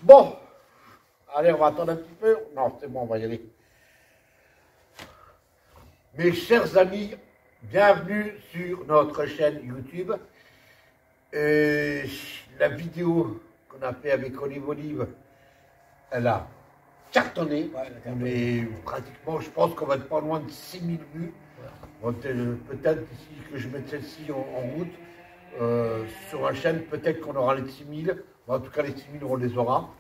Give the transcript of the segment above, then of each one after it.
Bon, allez, on va attendre un petit peu. Non, c'est bon, on va y aller. Mes chers amis, bienvenue sur notre chaîne YouTube. La vidéo qu'on a fait avec Olive, elle a cartonné. Ouais, on est pratiquement, je pense qu'on va être pas loin de 6000 vues. Ouais. Peut-être ici que je mette celle-ci en route. Sur la chaîne, peut-être qu'on aura les 6000. En tout cas, les 6000, on les aura.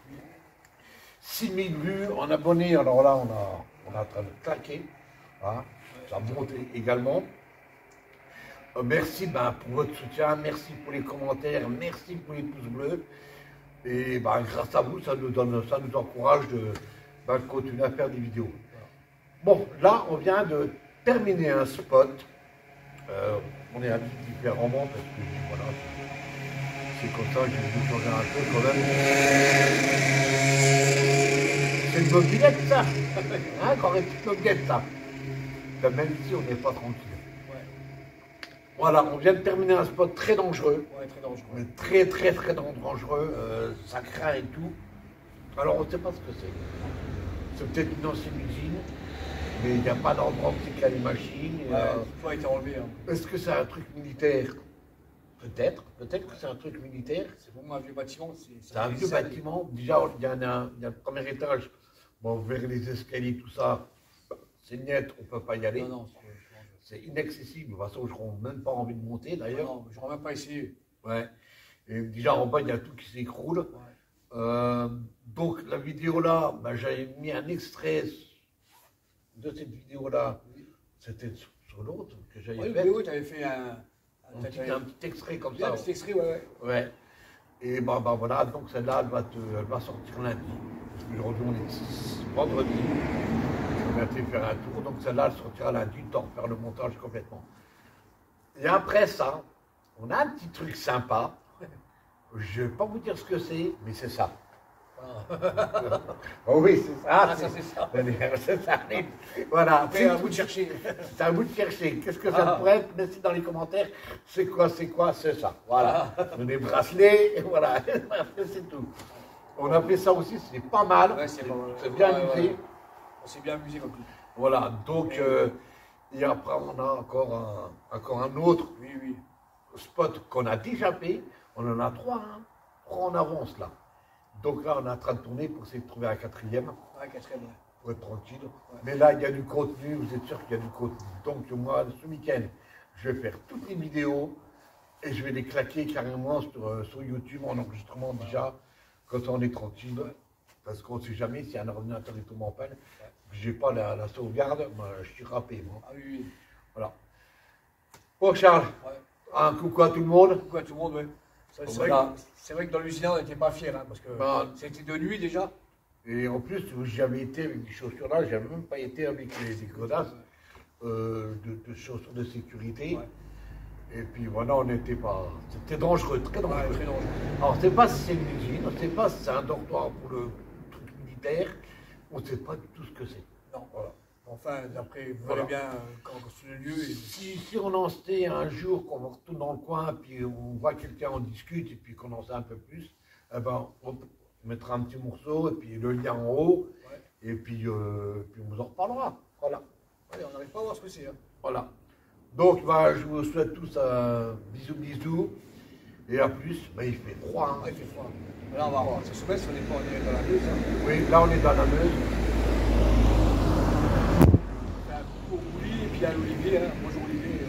6000 vues en abonnés. Alors là, on est en train de claquer. Hein. Ça monte également. Merci pour votre soutien, merci pour les commentaires, merci pour les pouces bleus. Et grâce à vous, ça nous encourage de continuer à faire des vidéos. Bon, là, on vient de terminer un spot. On est habillé différemment parce que voilà, c'est comme ça que je vais vous changer un peu quand même. C'est une mobilette ça, hein, encore une petite mobilette ça. Même si on n'est pas tranquille. Voilà, on vient de terminer un spot très dangereux. Ouais, très dangereux. Mais très dangereux. Ça craint et tout. Alors on ne sait pas ce que c'est. C'est peut-être une ancienne usine, mais il n'y a pas d'endroit où c'est qu'il y a les machines. Tout a été enlevé. Hein. Est-ce que c'est un truc militaire? Peut-être que c'est un truc militaire. C'est pour moi un vieux bâtiment. C'est un vieux bâtiment. Déjà, il y a le premier étage. Bon, vous verrez les escaliers, tout ça. C'est net, on ne peut pas y aller. Non. C'est inaccessible. De toute façon, je n'aurai même pas envie de monter d'ailleurs. Non, je n'aurais même pas essayé. Ouais. Et déjà en bas, il y a tout qui s'écroule. Ouais. Donc la vidéo là, j'avais mis un extrait de cette vidéo là. Oui. C'était sur l'autre que j'avais fait. Oui, tu avais fait un petit extrait comme ça. Un petit extrait, ouais. Et voilà, donc celle-là, elle va sortir lundi. Aujourd'hui, on est vendredi. On a fait faire un tour, donc celle-là, elle sortira lundi, le temps de faire le montage complètement. Et après ça, on a un petit truc sympa. Je ne vais pas vous dire ce que c'est, mais c'est ça. Oh oui, c'est ça. Ça, c'est ça. C'est ça. Voilà. C'est à vous de chercher. C'est à vous de chercher. Qu'est-ce que ça pourrait être? Laissez dans les commentaires. C'est quoi? C'est ça. Voilà. Des bracelets, et voilà. C'est tout. On a fait ça aussi, c'est pas mal. Ouais, c'est bien amusé. On s'est bien amusé comme tout. Voilà, donc, et après, on a encore un autre spot qu'on a déjà fait. On en a trois en avance là. Donc là, on est en train de tourner pour essayer de trouver un quatrième. Ouais, quatrième, ouais. Pour être tranquille. Ouais. Mais là, il y a du contenu, vous êtes sûr qu'il y a du contenu. Donc moi, ce week-end, je vais faire toutes les vidéos et je vais les claquer carrément sur YouTube en enregistrement déjà, quand on est tranquille. Ouais. Parce qu'on ne sait jamais si un ordinateur est tombé en panne. Je n'ai pas la sauvegarde, je suis râpé, moi. Ah oui. Voilà. Bon, Charles, un coucou à tout le monde. Coucou à tout le monde, oui. C'est vrai que dans l'usine, on n'était pas fiers, parce que c'était de nuit déjà. Et en plus, j'avais été avec des chaussures là, j'avais même pas été avec des godasses de chaussures de sécurité. Ouais. Et puis voilà, on n'était pas. C'était dangereux, très dangereux. Ouais, très dangereux. Alors, on ne sait pas si c'est une usine, on ne sait pas si c'est un dortoir pour le truc militaire, on ne sait pas du tout ce que c'est. Non, voilà. Enfin, d'après, vous verrez bien quand sur le lieu. Si on en sait un jour qu'on retourne dans le coin, puis on voit quelqu'un, on discute, et puis qu'on en sait un peu plus, on mettra un petit morceau, et puis le lien en haut, et puis on vous en reparlera. Voilà. Allez, on n'arrive pas à voir ce que c'est. Hein. Voilà. Donc, je vous souhaite tous un bisous, et à plus. Il fait froid. Il fait froid. Là, on va voir. Ça se met, on est dans la Meuse. Hein. Oui, là, on est dans la Meuse. À l'Olivier, bonjour Olivier.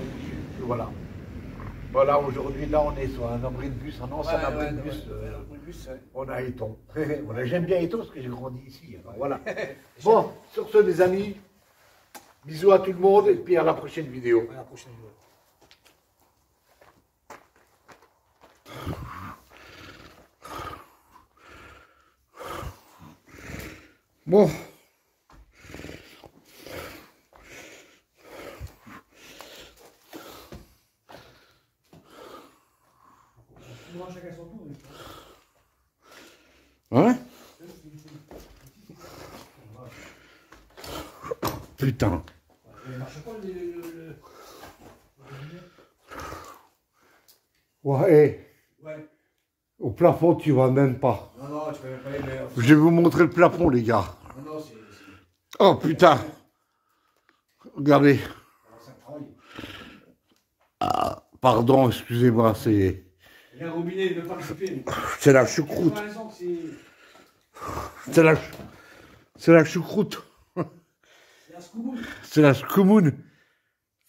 Voilà, aujourd'hui, là, on est sur un abri de bus, un ancien abri de bus. On a Eton. J'aime bien Eton parce que j'ai grandi ici. Alors, voilà. Bon, sur ce, les amis, bisous à tout le monde et puis à la prochaine vidéo. À la prochaine vidéo. Bon. Chacun son tour. Ouais. Putain. Ouais. Ouais. Au plafond, tu vois même pas. Non, non, tu peux même pas aller, mais... Je vais vous montrer le plafond, les gars. Non, non, c'est... Oh putain. Regardez. Ah, pardon, excusez-moi, c'est... Il y a un robinet, il ne veut pas couper. C'est la choucroute. C'est la... C'est la choucroute. C'est la scoumoune. C'est la scoumoune.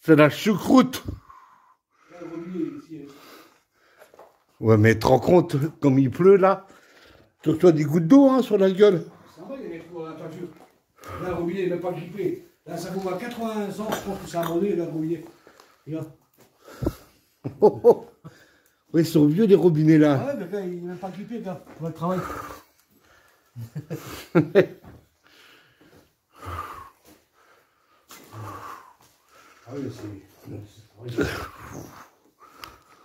C'est la choucroute. Il y a un robinet ici. Ouais, mais tu te rends compte, comme il pleut là, tu reçois des gouttes d'eau hein, sur la gueule. C'est en vrai, il y a des trous dans la peinture. Là, le robinet, il ne veut pas gripper. Là, ça vaut à 80 ans, je pense que c'est abandonné, là, le robinet. Regarde. Oh, oh. Oui, ils sont vieux les robinets là. Ah ouais, mais là, il ne veut pas gripper, là, pour le travail. Ah oui, c'est...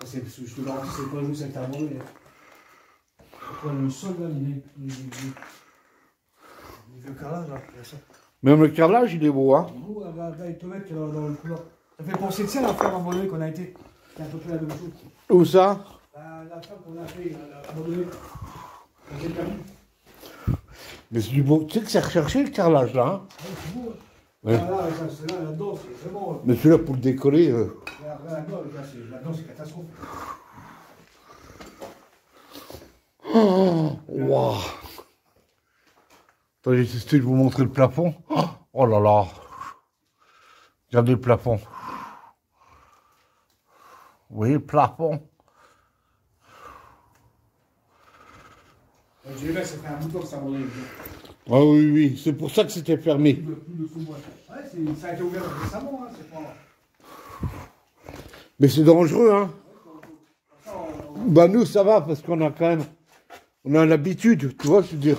Je te garantis, c'est pas juste avec ta abandonné. Le sol, là, il veut carrelage, là, ça. Même le carrelage, il est beau, hein. Nous, là, il peut mettre dans le couloir. Ça fait penser de ça, la ferme abandonnée qu'on a été. C'est un peu près la même chose. Où ça? La ferme qu'on a fait, abandonnée. Mais c'est du beau. Tu sais que c'est recherché le carrelage là, hein. Ouais, c'est beau, hein. Ouais. Là-dedans, c'est vraiment... Mais celui-là pour le décoller. Là-dedans, c'est catastrophe. Oh, wow. Attendez, j'ai testé de vous montrer le plafond. Oh là là. Regardez le plafond. Vous voyez le plafond? Je vais ça fait un bout de temps que ça abandonné. Ah oui, oui, c'est pour ça que c'était fermé. Ouais, ça a été ouvert récemment, hein, c'est pas... Mais c'est dangereux, hein. Bah nous, ça va, parce qu'on a quand même... On a l'habitude, tu vois, je veux dire.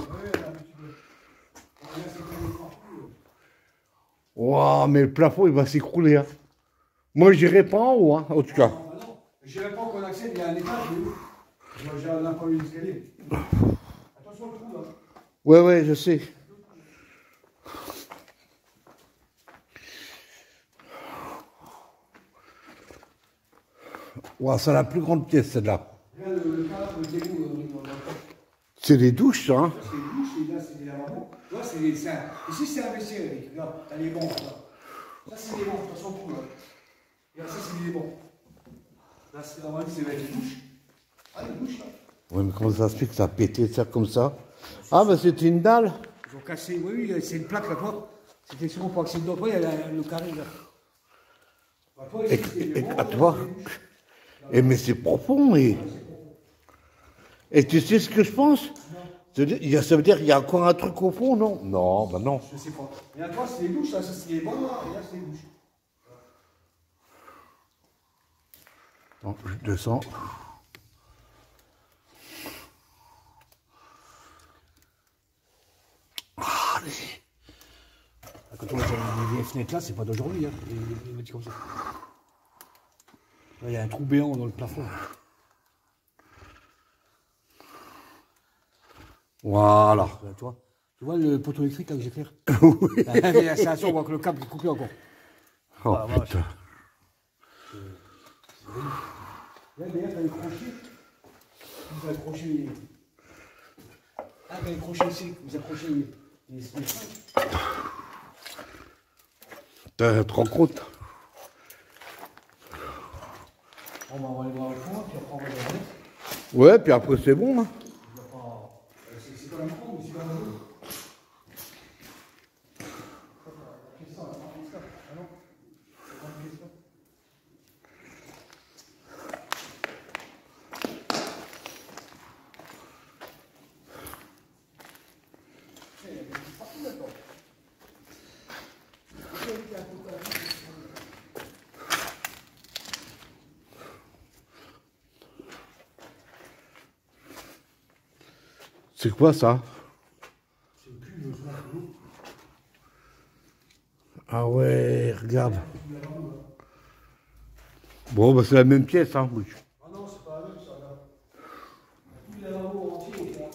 Waouh, mais le plafond, il va s'écrouler, hein. Moi, j'irai pas en haut, hein, en tout cas. Je n'irai pas qu'on accède, il y a un étage, on n'a pas eu l'escalier. Attention au trou, là. Ouais, ouais, je sais. Waouh, c'est la plus grande pièce, celle-là. C'est des douches, ça, hein. C'est des douches, et là, c'est des lavabos. Là, c'est des... Ici, c'est un WC, Eric. Regarde, t'as les bancs, là. Ça, c'est des bancs, attention au trou, là. Regarde, ça, c'est des bancs. Là, c'est la c'est avec les douches. Ah, les douches, là. Ouais, mais comment ça se fait que ça a pété, ça, comme ça? Ah, bah, c'était une dalle. Ils ont cassé, oui, c'est une plaque, là, toi. C'était sûrement pour accéder dedans. Il y a le carré, là. Bah, toi, ici, Et à toi. Et mais c'est profond, et tu sais ce que je pense? Ça veut dire qu'il y a encore un truc au fond, non? Non, bah non. Je sais pas. Et à toi, c'est les douches, là, ça, c'est les bancs, là, et là, c'est les douches. Donc, je descends. Allez. Quand on a les vieilles fenêtres là, c'est pas d'aujourd'hui, hein, les petits comme ça. Là, il y a un trou béant dans le plafond. Voilà. Là, tu vois le poteau électrique là que j'ai fait? Oui. C'est un son, on voit que le câble est coupé encore. Oh voilà, putain. Là, d'ailleurs, t'as les crochets. Vous accrochez. Ah, t'as les crochets ici. Vous accrochez les fringues. Tu te rends compte? On va aller voir le fond, puis après on va aller voir. Ouais, puis après c'est bon. Hein. C'est pas la même ou c'est pas la même? C'est quoi ça? C'est une cuve, je pense. Ah ouais, regarde. Bon, bah c'est la même pièce, hein. Oui. Ah non, c'est pas la même, ça, là. Tout les lavabos entiers au fond.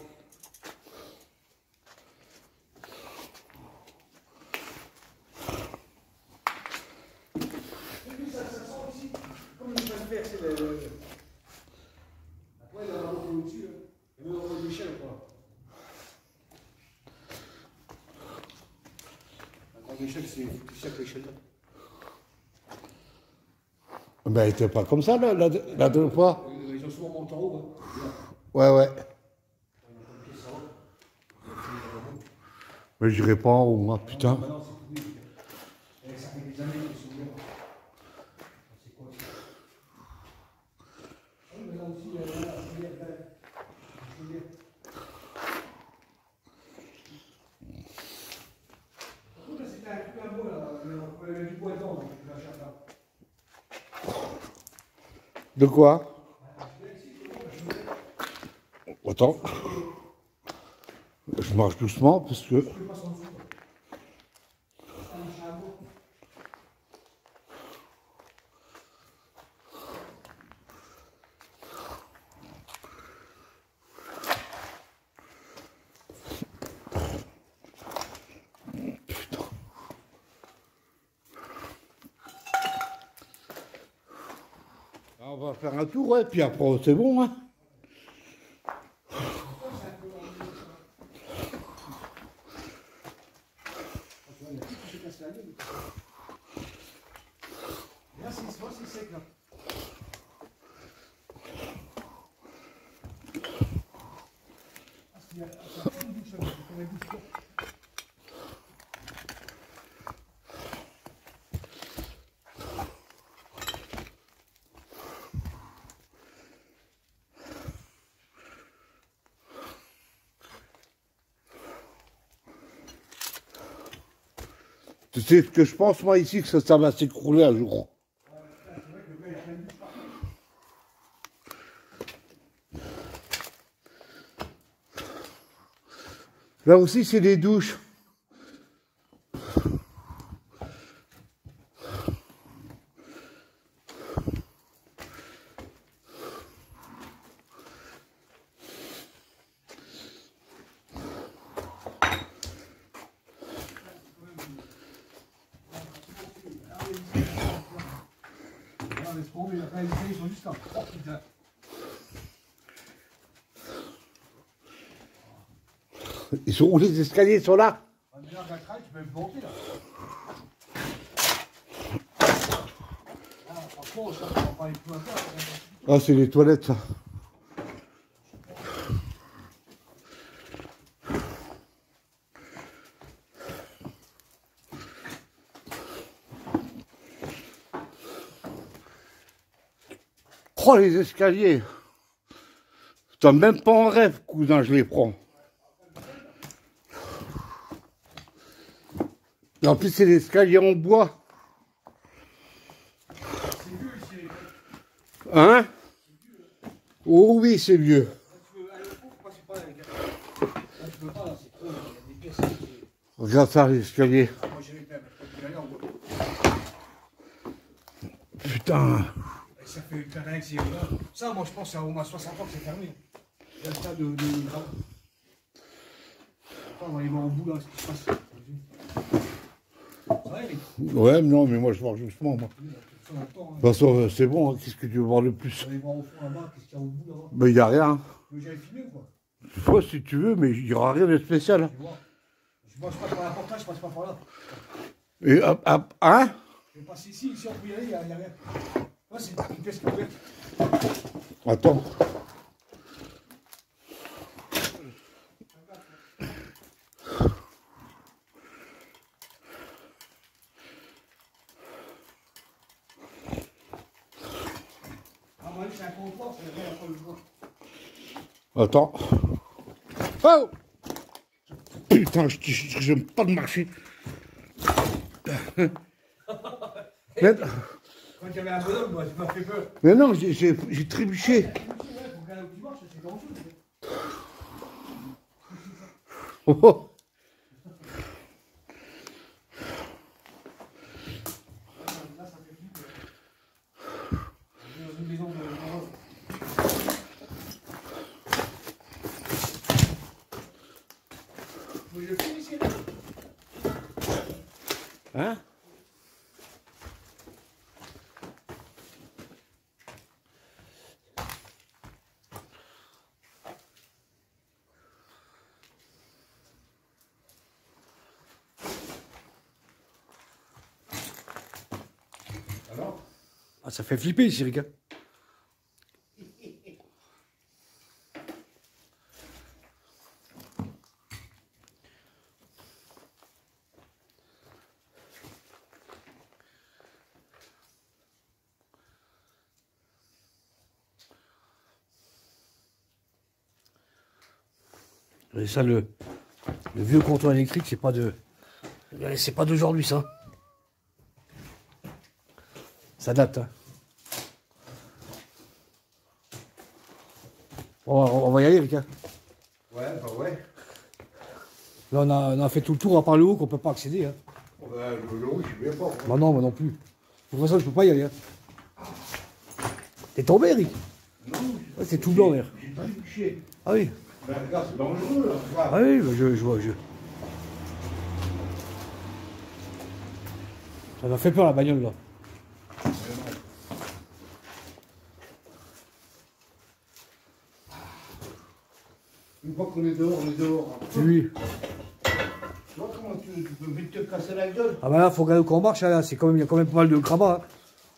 Et puis ça sent ici, comme il va se faire, c'est le... Après, le lavabo au-dessus, l'échelle, quoi. La grande échelle, c'est chaque échelle là. Ben, elle était pas comme ça, là, la dernière fois. Ils ont souvent monté en haut. Hein. Ouais, ouais. On a une pièce en haut. Mais j'irai pas en haut, moi, putain. Non, c'est pourri. Ça fait des années que c'est ouvert. C'est quoi ça? Ah oui, mais là aussi, je veux dire. Par contre, là, c'était un truc à beau, là. On pouvait mettre du bois dedans, donc je vais acheter ça. De quoi? Attends. Je marche doucement parce que. Putain. On va faire un tour, ouais, puis après c'est bon, hein. Là, c'est sec, là. Tu sais ce que je pense, moi, ici, que ça va s'écrouler un jour. Là aussi, c'est des douches. Ils sont juste là. Oh putain. Ils sont où les escaliers sont là? On est là, tu peux monter là. Ah, franchement, ça va pas aller plus loin. Ah, c'est les toilettes, ça. Oh, les escaliers. Putain, même pas en rêve, cousin, je les prends. Et en plus, c'est des escaliers en bois. C'est vieux ici. Hein? Oh oui, c'est vieux. Tu veux aller au fond, faut passer par là, les gars. Là, tu peux pas, là, c'est trop. Il y a des pièces. Regarde ça, les escaliers. Moi, j'irai quand même. Je vais aller en haut. Putain. Et ça fait une année que c'est là. Ça, moi, je pense qu'à au moins 60 ans que c'est fermé. Il y a le tas de. On va aller voir au bout là ce qui se passe. Ça va, Eric? Ouais, non, mais moi, je marche doucement, moi. De toute façon, c'est bon, hein. Qu'est-ce que tu veux voir de plus? On va aller voir au fond là-bas, qu'est-ce qu'il y a au bout là-bas. Ben, il n'y a rien. Tu veux que j'aille filmer ou quoi? Tu vois, si tu veux, mais il n'y aura rien de spécial. Hein. Tu vois. Moi, je passe par la portail, je passe pas par là. Et, hein? Je vais passer ici, ici on peut y aller, il n'y a rien. Là, c'est une pièce qui est ouverte. Attends. Ah, moi, c'est un comptoir, c'est rien après le jour. Attends. Oh! Putain, j'aime pas de marcher. Mais, Quand il y avait un bonhomme, moi, ça m'a fait peur. mais non, j'ai trébuché. Il faut regarder où tu marches, c'est dangereux. Oh, oh. Là, ça fait flipper. On est dans une maison de. Je filme ici, là. Hein? ça fait flipper, Cyril. Hein. Et ça, le vieux comptoir électrique, c'est pas d'aujourd'hui, ça. Ça date. Hein. On va y aller, Eric. Hein. Ouais, bah ouais. Là, on a fait tout le tour, à part le haut, qu'on peut pas accéder. Hein. Le haut, je sais bien pas. Bah non, moi non plus. De toute façon, je peux pas y aller. Hein. T'es tombé, Eric? Non. Ouais, c'est tout blanc, l'air. J'ai pas touché. Ah oui. Ben, regarde, c'est dangereux, là. Regarde. Ah oui, bah, je vois. Ça m'a fait peur, la bagnole, là. Une fois qu'on est dehors, on est dehors. Oui. Tu vois comment tu peux vite te casser la gueule? Ah bah là, faut regarder quand on marche, hein, c'est quand même, il y a quand même pas mal de crabats. Hein.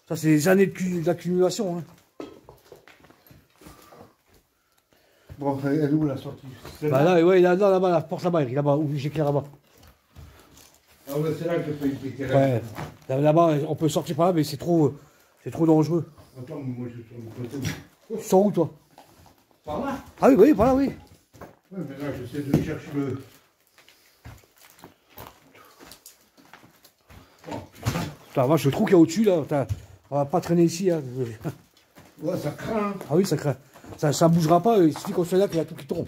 Ça, c'est des années d'accumulation. Hein. Bon, elle est où la sortie? Bah là, ouais, là-bas, la porte là-bas, là-bas, où j'éclaire là-bas. Ah ouais, c'est là que j'ai failli péter. Ouais. Là-bas, on peut sortir par là, mais c'est trop dangereux. Attends, moi je suis sur le côté. Tu sors où, toi? Par là? Ah oui, par là, oui. Oui, mais là, j'essaie de chercher le... Putain, moi, je trouve qu'il y a au-dessus, là. On va pas traîner ici. Hein. Ouais, ça craint. Ah oui, ça craint. Ça bougera pas, il suffit qu'on soit là qu'il y a tout qui tombe.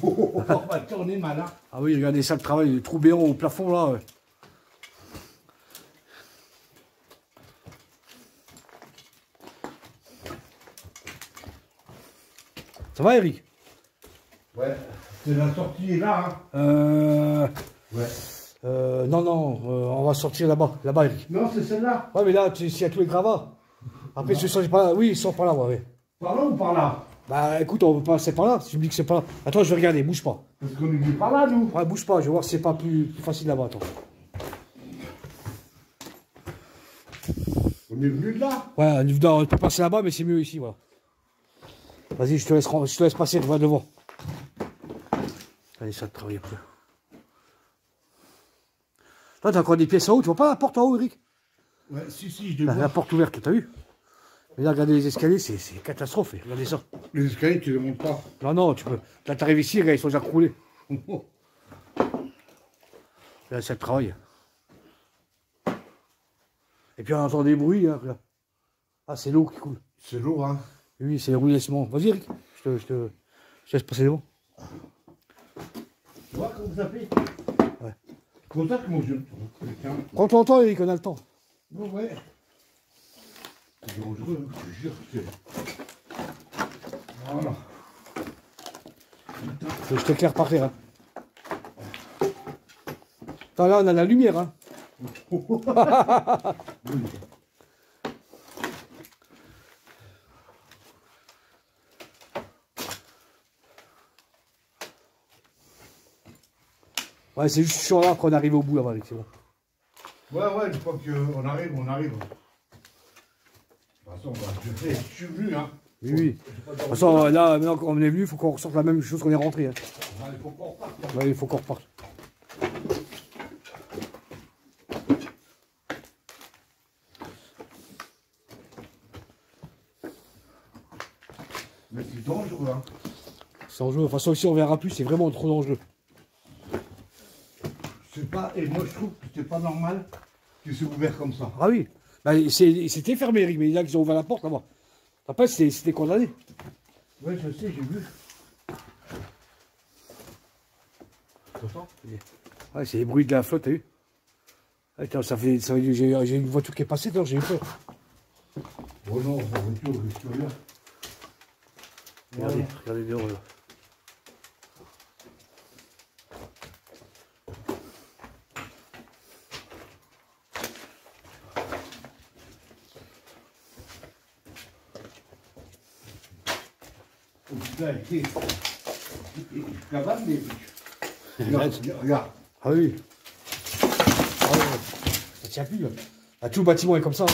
On va tourner malin. Ah oui, regardez ça, le travail, les trous béants au plafond, là. Ouais. Ça va, Eric? Ouais, c'est la sortie là, hein. Ouais. Non, on va sortir là-bas, Eric. Non, c'est celle-là. Ouais, mais là, s'il y a tous les gravats. Après, ceux qui sont pas là, oui, ils sont par là, ouais. Par là ou par là? Bah, écoute, on peut passer par là. Si tu me dis que c'est pas là. Attends, je vais regarder, bouge pas. Parce qu'on est venu par là, nous. Ouais, bouge pas, je vais voir si c'est pas plus facile là-bas, attends. On est venu de là. Ouais, on peut passer là-bas, mais c'est mieux ici, voilà. Vas-y, je te laisse passer, va devant. Allez, ça te travaille un peu. Là, t'as encore des pièces en haut, tu vois pas la porte en haut, Eric? Ouais, si, je les La porte ouverte, t'as vu? Mais là, regardez les escaliers, c'est catastrophe, regardez ça. Les escaliers, tu les montes pas. Non, tu peux. Là, t'arrives ici, regarde, ils sont déjà croulés. Là, c'est le travail. Et puis, on entend des bruits, hein, là. Ah, c'est l'eau qui coule. C'est lourd, hein. Oui, c'est le ruissellement. Vas-y, Eric, je te laisse passer devant. Tu vois comment ça fait? Ouais. Comme ça que mon jeu. Prends ton temps, Eric, on a le temps. Bon, ouais. C'est dangereux, hein, je te jure. Voilà. Je t'éclaire par terre. Hein. Attends, là, on a la lumière. Hein. Ouais, c'est juste sur là qu'on arrive au bout, là-bas, c'est bon. Ouais, une fois qu'on arrive, on arrive. De toute façon, je suis venu, hein. Oui. De toute façon, là, maintenant qu'on est venu, il faut qu'on ressorte la même chose qu'on est rentré. Hein. Il faut qu'on reparte. Ouais, il faut qu'on reparte. Mais c'est dangereux, hein. C'est dangereux. De toute façon, ici, on verra plus, c'est vraiment trop dangereux. C'est pas, et moi je trouve que c'est pas normal que c'est ouvert comme ça. Ah oui. Bah, c'était fermé, Eric, mais là qu'ils ont ouvert la porte là-bas. Après, c'était condamné. Ouais, je sais, j'ai vu. Ouais, c'est les bruits de la flotte, t'as vu? Attends, j'ai une voiture qui est passée, j'ai eu peur. Oh non, la voiture, je suis là. Regardez dehors là. Oh putain, il cavale des biches. Regarde. Ah oui. Ah ouais. Ça tient plus là. Là, tout le bâtiment est comme ça. Hein.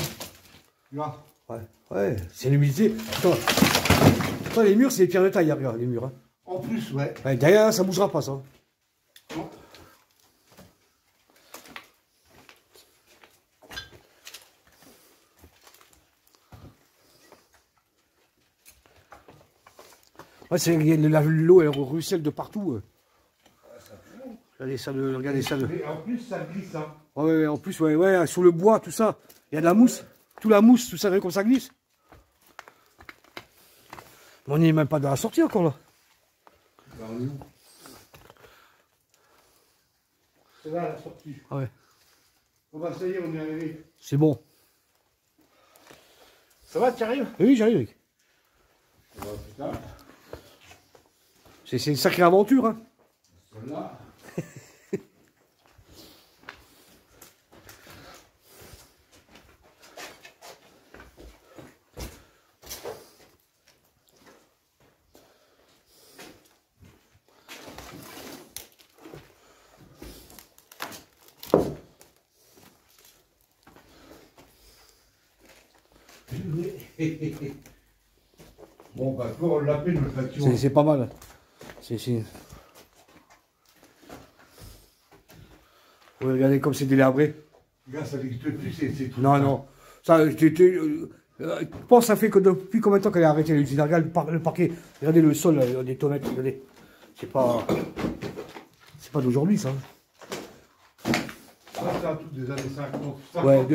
Tu vois? Ouais, ouais, c'est l'humidité. Attends, les murs, c'est les pierres de taille, regarde, les murs. Hein. En plus, ouais. Ouais, derrière, ça bougera pas, ça. Non. Ouais, c'est l'eau, elle ruisselle de partout. Regardez ça, regardez ça. Et en plus, ça glisse, hein. Ouais, en plus, ouais, sur le bois, tout ça. Il y a de la mousse. Toute la mousse, tout ça, comme ça glisse. Mais on n'y est même pas dans la sortie encore, là. C'est là la sortie. Ah ouais. On va essayer, on est arrivé. C'est bon. Ça va, tu arrives? Oui, j'arrive, Eric. C'est une sacrée aventure, hein. Celle-là. Bon, bah, pour la peine, le facture. C'est pas mal. Ouais, regardez comme c'est délabré. Là, ça n'existe plus, c'est tout. Non. Ça, je pense que ça fait que depuis combien de temps qu'elle a arrêté l'usine. Regarde le parquet. Regardez le sol, les tomates, regardez. C'est pas d'aujourd'hui, ça. Ça, c'est un truc des années 50. 50 Ouais,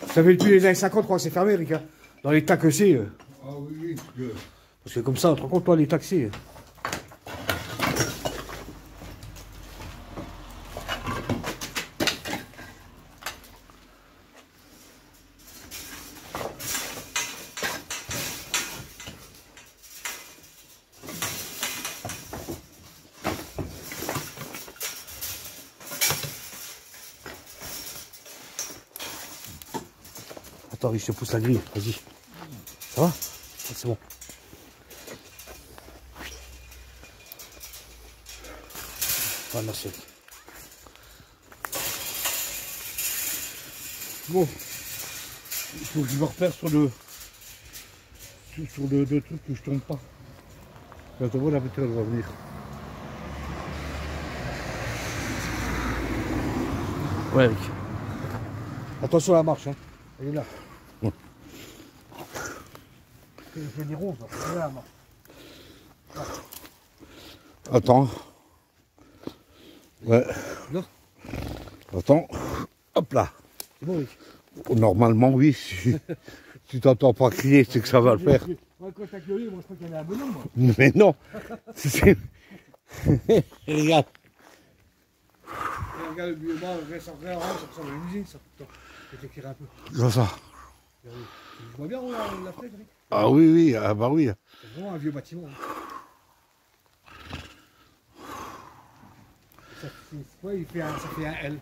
ça fait depuis les années 50, je crois que c'est fermé, Eric. Hein. Dans l'état que c'est. Ah oui, Parce que comme ça, on te rend compte, toi, l'état que c'est. Attends, je te pousse la grille, vas-y. Ça va? Ah, c'est bon. Ah, merci. Bon, il faut que je me repère sur le truc que je tombe pas. Là, tu vois, la voiture elle va venir. Ouais, Eric. Attention à la marche, hein. Elle est là. Ouais. Il fait des ronds, ça. Elle est là, la marche. Attends. Ouais. Là. Attends. Hop là. C'est bon, Eric. Normalement, oui. Si tu t'entends pas crier, c'est que ça va le faire. Ouais, quand t'as gueulé, moi je crois qu'il y avait un bonhomme. Moi. Mais non. Regarde. Regarde le bas, ça ressemble à une usine, ça. Attends, je vais t'éclairer un peu. Comme ça. Tu vois bien la fenêtre, Eric? Ah oui, ah bah oui. C'est vraiment un vieux bâtiment. Hein. Ça fait un L.